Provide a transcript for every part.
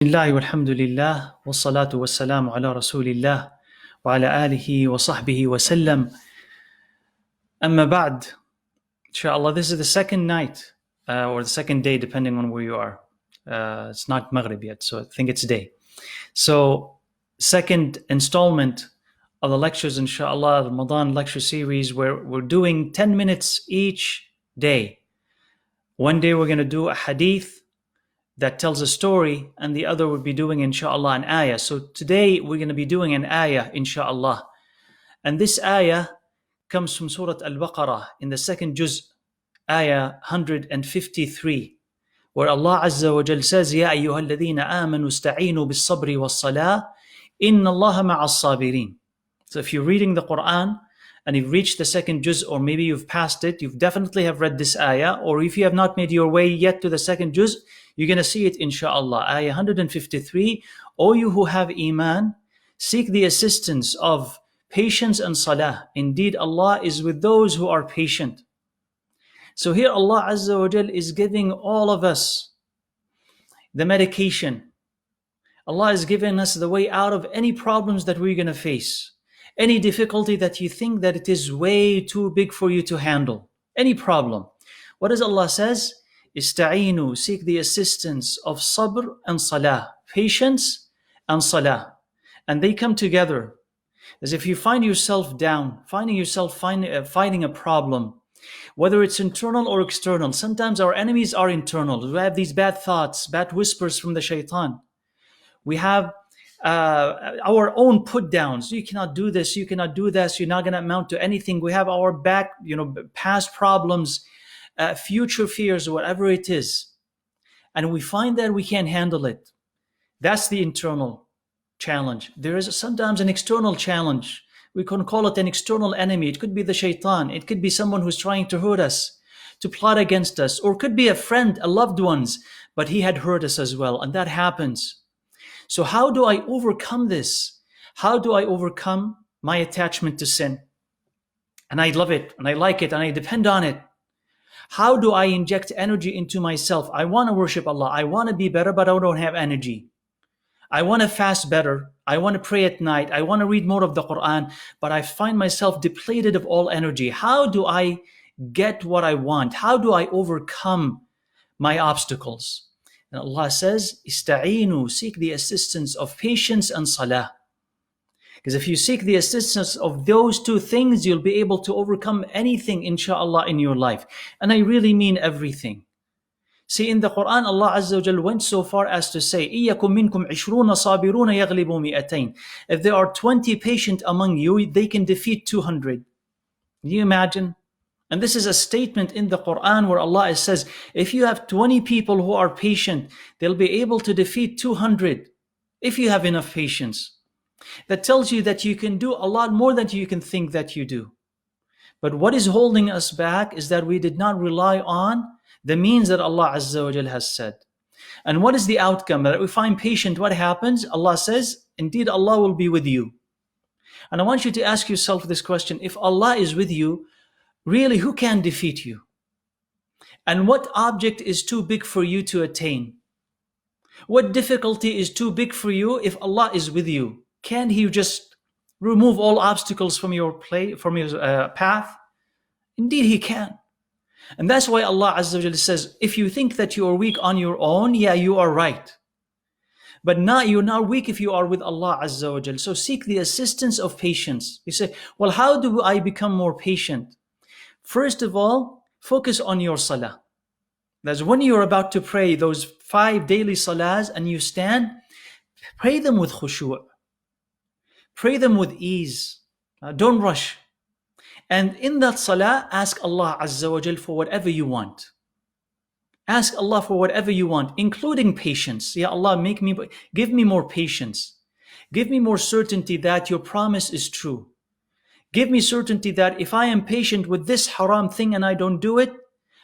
Bismillah walhamdulillah wassalatu wassalamu ala rasulillah wa ala alihi wa sahbihi wa sallam. Amma ba'd. Inshallah, this is the second night or the second day, depending on where you are. It's not Maghrib yet, so I think it's day. So, second installment of the lectures, inshallah, the Ramadan lecture series, where we're doing 10 minutes each day. One day we're going to do a hadith that tells a story, and the other would be doing, inshallah, an ayah. So today we're going to be doing an ayah, inshallah. And this ayah comes from Surah Al-Baqarah in the second juz, ayah 153, where Allah Azza wa Jal says, Ya ayyuha alladhina amanu ista'inu bis-sabri was-salah, inna Allaha ma'as sabirin. So if you're reading the Quran, and you've reached the second juz, or maybe you've passed it, you definitely have read this ayah, or if you have not made your way yet to the second juz, you're going to see it, inshallah. Ayah 153, O you who have iman, seek the assistance of patience and salah. Indeed, Allah is with those who are patient. So here Allah Azza wa Jal is giving all of us the medication. Allah is giving us the way out of any problems that we're going to face. Any difficulty that you think that it is way too big for you to handle. Any problem. What does Allah says? Ista'inu, seek the assistance of sabr and salah. Patience and salah. And they come together. As if you find yourself down, finding yourself fighting a problem, whether it's internal or external. Sometimes our enemies are internal. We have these bad thoughts, bad whispers from the shaitan. We have our own put downs. You cannot do this, you cannot do this, you're not going to amount to anything. We have our past problems, future fears, whatever it is. And we find that we can't handle it. That's the internal challenge. There is sometimes an external challenge. We can call it an external enemy. It could be the shaitan. It could be someone who's trying to hurt us, to plot against us, or it could be a friend, a loved ones, but he had hurt us as well. And that happens. So how do I overcome this? How do I overcome my attachment to sin? And I love it, and I like it, and I depend on it. How do I inject energy into myself? I want to worship Allah. I want to be better, but I don't have energy. I want to fast better. I want to pray at night. I want to read more of the Quran, but I find myself depleted of all energy. How do I get what I want? How do I overcome my obstacles? And Allah says, Ista'inu, seek the assistance of patience and salah. Because if you seek the assistance of those two things, you'll be able to overcome anything, inshallah, in your life. And I really mean everything. See, in the Quran, Allah Azza wa Jal went so far as to say, إِيَّكُمْ مِنْكُمْ عِشْرُونَ صَابِرُونَ يَغْلِبُوا مِئَتَيْنِ. If there are 20 patient among you, they can defeat 200. Can you imagine? And this is a statement in the Quran where Allah says, if you have 20 people who are patient, they'll be able to defeat 200 if you have enough patience. That tells you that you can do a lot more than you can think that you do. But what is holding us back is that we did not rely on the means that Allah Azza wa Jal has said. And what is the outcome? That we find patient, what happens? Allah says, indeed Allah will be with you. And I want you to ask yourself this question. If Allah is with you, really, who can defeat you? And what object is too big for you to attain? What difficulty is too big for you if Allah is with you? Can He just remove all obstacles from your path? Indeed, He can. And that's why Allah Azza wa Jalla says, if you think that you are weak on your own, yeah, you are right. But you're not weak if you are with Allah Azza wa Jalla. So seek the assistance of patience. You say, well, how do I become more patient? First of all, focus on your salah. That's when you're about to pray those 5 daily salahs and you stand, pray them with khushu'. Pray them with ease. Don't rush. And in that salah, ask Allah Azza wa Jal for whatever you want. Ask Allah for whatever you want, including patience. Ya Allah, give me more patience. Give me more certainty that your promise is true. Give me certainty that if I am patient with this haram thing and I don't do it,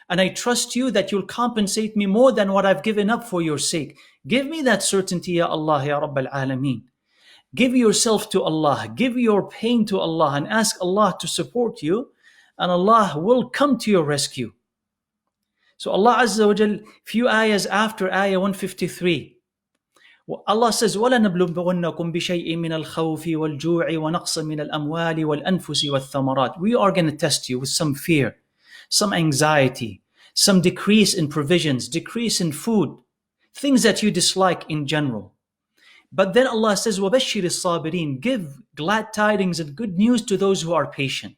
and I trust you that you'll compensate me more than what I've given up for your sake. Give me that certainty, Ya Allah, Ya Rabbal Alameen. Give yourself to Allah. Give your pain to Allah and ask Allah to support you, and Allah will come to your rescue. So Allah Azza wa Jal, few ayahs after ayah 153, Allah says, وَلَنَبْلُوَنَّكُمْ بِشَيْءٍ مِّنَ الْخَوْفِ وَالْجُوعِ وَنَقْصٍ مِّنَ الْأَمْوَالِ وَالْأَنفُسِ وَالثَّمَرَاتِ. We are going to test you with some fear, some anxiety, some decrease in provisions, decrease in food, things that you dislike in general. But then Allah says, وَبَشِّرِ الصَّابِرِينَ. Give glad tidings and good news to those who are patient.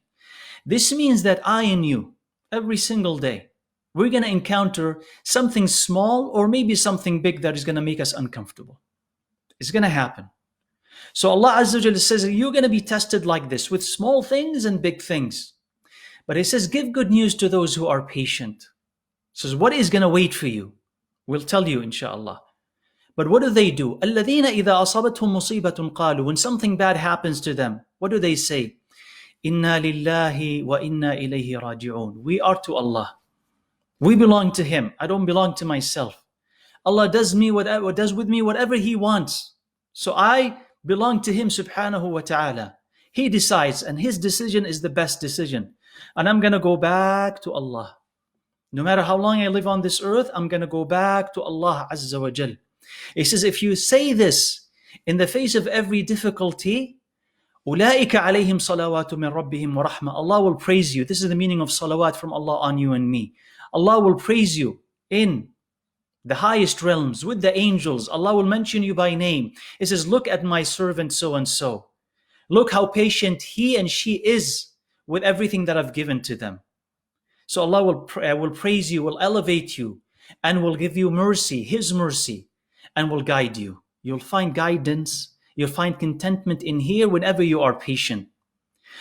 This means that I and you, every single day, we're going to encounter something small or maybe something big that is going to make us uncomfortable. It's going to happen. So Allah Azza wa Jalla says, you're going to be tested like this with small things and big things. But He says, give good news to those who are patient. He says, what is going to wait for you? We'll tell you, inshallah. But what do? الَّذِينَ إِذَا أَصَابَتْهُمْ مُصِيبَةٌ قَالُوا. When something bad happens to them, what do they say? إِنَّا لِلَّهِ وَإِنَّا إِلَيْهِ رَاجِعُونَ. We are to Allah. We belong to Him. I don't belong to myself. Allah does with me whatever He wants. So I belong to Him subhanahu wa ta'ala. He decides, and His decision is the best decision. And I'm going to go back to Allah. No matter how long I live on this earth, I'm going to go back to Allah Azza wa Jal. He says, if you say this in the face of every difficulty, أُولَٰئِكَ عَلَيْهِمْ صَلَوَاتُ مِنْ رَبِّهِمْ وَرَحْمَةٌ. Allah will praise you. This is the meaning of salawat from Allah on you and me. Allah will praise you in the highest realms with the angels. Allah will mention you by name. He says, look at my servant so and so. Look how patient he and she is with everything that I've given to them. So Allah will praise you, will elevate you, and will give you mercy, His mercy, and will guide you. You'll find guidance, you'll find contentment in here whenever you are patient.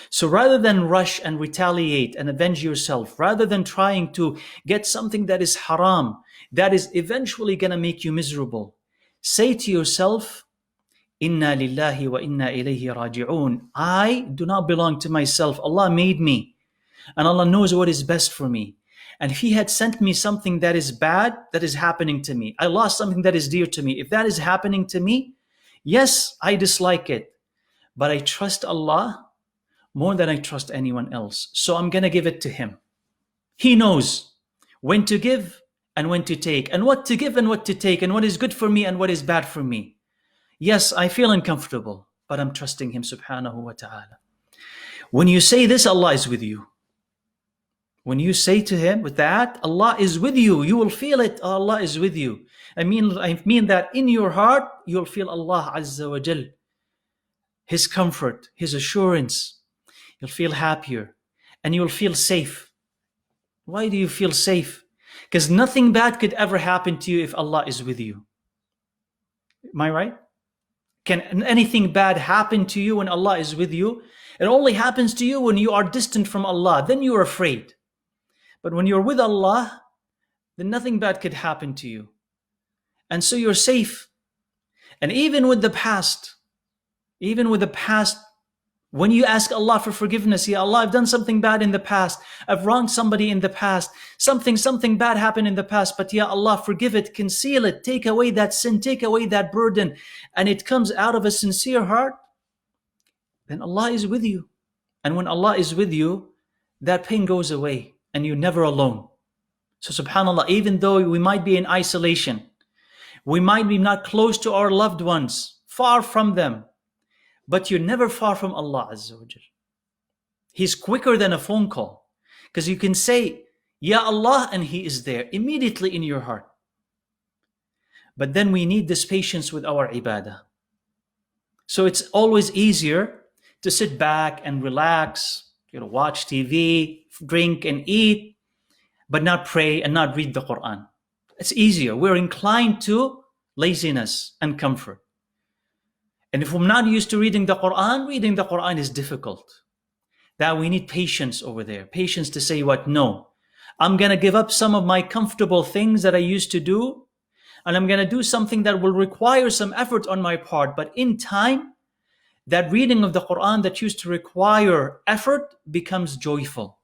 So rather than rush and retaliate and avenge yourself, rather than trying to get something that is haram, that is eventually going to make you miserable, say to yourself, Inna lillahi wa inna ilayhi raji'un. I do not belong to myself. Allah made me, and Allah knows what is best for me. And if He had sent me something that is bad, that is happening to me, I lost something that is dear to me, if that is happening to me, yes, I dislike it, but I trust Allah more than I trust anyone else. So I'm going to give it to Him. He knows when to give and when to take, and what to give and what to take, and what is good for me and what is bad for me. Yes, I feel uncomfortable, but I'm trusting Him subhanahu wa ta'ala. When you say this, Allah is with you. When you say to Him with that, Allah is with you. You will feel it, Allah is with you. I mean that in your heart, you'll feel Allah Azza wa Jal, His comfort, His assurance. You'll feel happier and you'll feel safe. Why do you feel safe? Because nothing bad could ever happen to you if Allah is with you. Am I right? Can anything bad happen to you when Allah is with you? It only happens to you when you are distant from Allah. Then you are afraid. But when you're with Allah, then nothing bad could happen to you. And so you're safe. And even with the past, when you ask Allah for forgiveness, Ya Allah, I've done something bad in the past. I've wronged somebody in the past. Something bad happened in the past. But Ya Allah, forgive it, conceal it, take away that sin, take away that burden. And it comes out of a sincere heart. Then Allah is with you. And when Allah is with you, that pain goes away and you're never alone. So subhanAllah, even though we might be in isolation, we might be not close to our loved ones, far from them, but you're never far from Allah Azza wa Jal. He's quicker than a phone call, because you can say, Ya Allah, and He is there immediately in your heart. But then we need this patience with our ibadah. So it's always easier to sit back and relax, watch TV, drink and eat, but not pray and not read the Quran. It's easier. We're inclined to laziness and comfort. And if we're not used to reading the Quran is difficult. That we need patience over there. Patience to say what? No. I'm going to give up some of my comfortable things that I used to do, and I'm going to do something that will require some effort on my part. But in time, that reading of the Quran that used to require effort becomes joyful.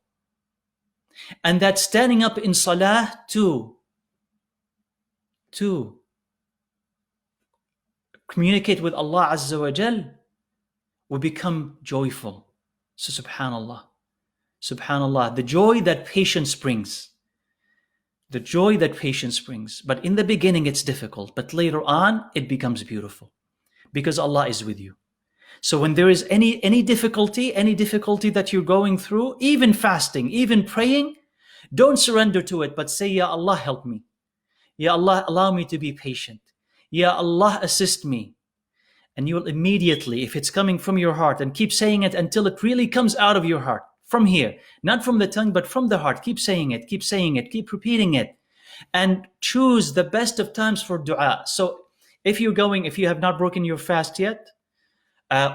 And that standing up in salah to communicate with Allah Azza wa Jal will become joyful. So subhanallah, the joy that patience brings, the joy that patience brings. But in the beginning, it's difficult, but later on, it becomes beautiful because Allah is with you. So when there is any difficulty that you're going through, even fasting, even praying, don't surrender to it, but say, Ya Allah, help me. Ya Allah, allow me to be patient. Ya Allah, assist me. And you'll immediately, if it's coming from your heart, and keep saying it until it really comes out of your heart, from here, not from the tongue, but from the heart. Keep saying it, keep repeating it. And choose the best of times for dua. So if you have not broken your fast yet,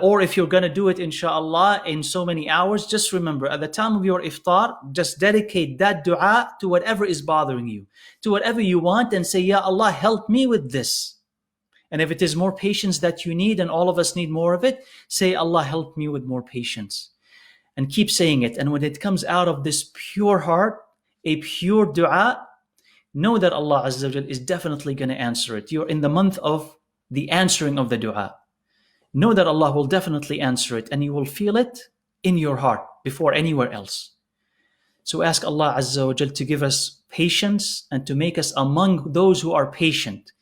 or if you're going to do it, inshallah, in so many hours, just remember, at the time of your iftar, just dedicate that dua to whatever is bothering you, to whatever you want, and say, Ya Allah, help me with this. And if it is more patience that you need, and all of us need more of it, say, Allah, help me with more patience. And keep saying it. And when it comes out of this pure heart, a pure dua, know that Allah Azza wa Jal is definitely going to answer it. You're in the month of the answering of the dua. Know that Allah will definitely answer it, and you will feel it in your heart before anywhere else. So ask Allah Azza wa Jal to give us patience and to make us among those who are patient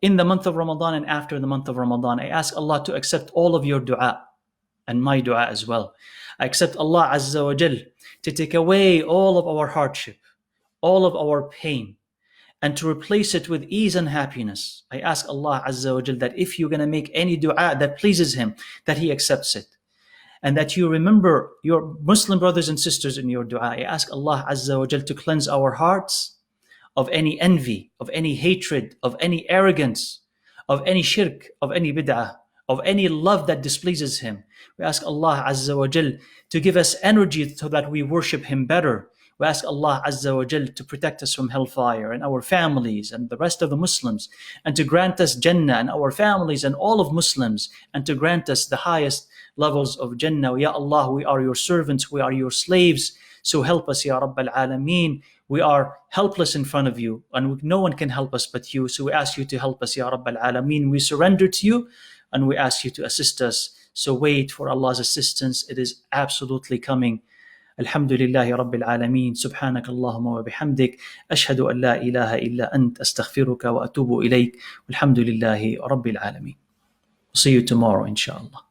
in the month of Ramadan and after the month of Ramadan. I ask Allah to accept all of your dua and my dua as well. I accept Allah Azza wa Jal to take away all of our hardship, all of our pain, and to replace it with ease and happiness. I ask Allah Azza wa Jal that if you're going to make any dua that pleases Him, that He accepts it. And that you remember your Muslim brothers and sisters in your dua. I ask Allah Azza wa Jal to cleanse our hearts of any envy, of any hatred, of any arrogance, of any shirk, of any bid'ah, of any love that displeases Him. We ask Allah Azza wa Jal to give us energy so that we worship Him better. We ask Allah Azza wa Jal to protect us from hellfire and our families and the rest of the Muslims, and to grant us Jannah and our families and all of Muslims, and to grant us the highest levels of Jannah. Ya Allah, we are your servants, we are your slaves, so help us, Ya Rabb al-Alameen. We are helpless in front of you, and no one can help us but you, so we ask you to help us, Ya Rabb al-Alameen. We surrender to you, and we ask you to assist us. So wait for Allah's assistance, it is absolutely coming. الحمد لله رب العالمين سبحانك اللهم وبحمدك أشهد أن لا إله إلا أنت أستغفرك وأتوب إليك والحمد لله رب العالمين. See you tomorrow, inshallah.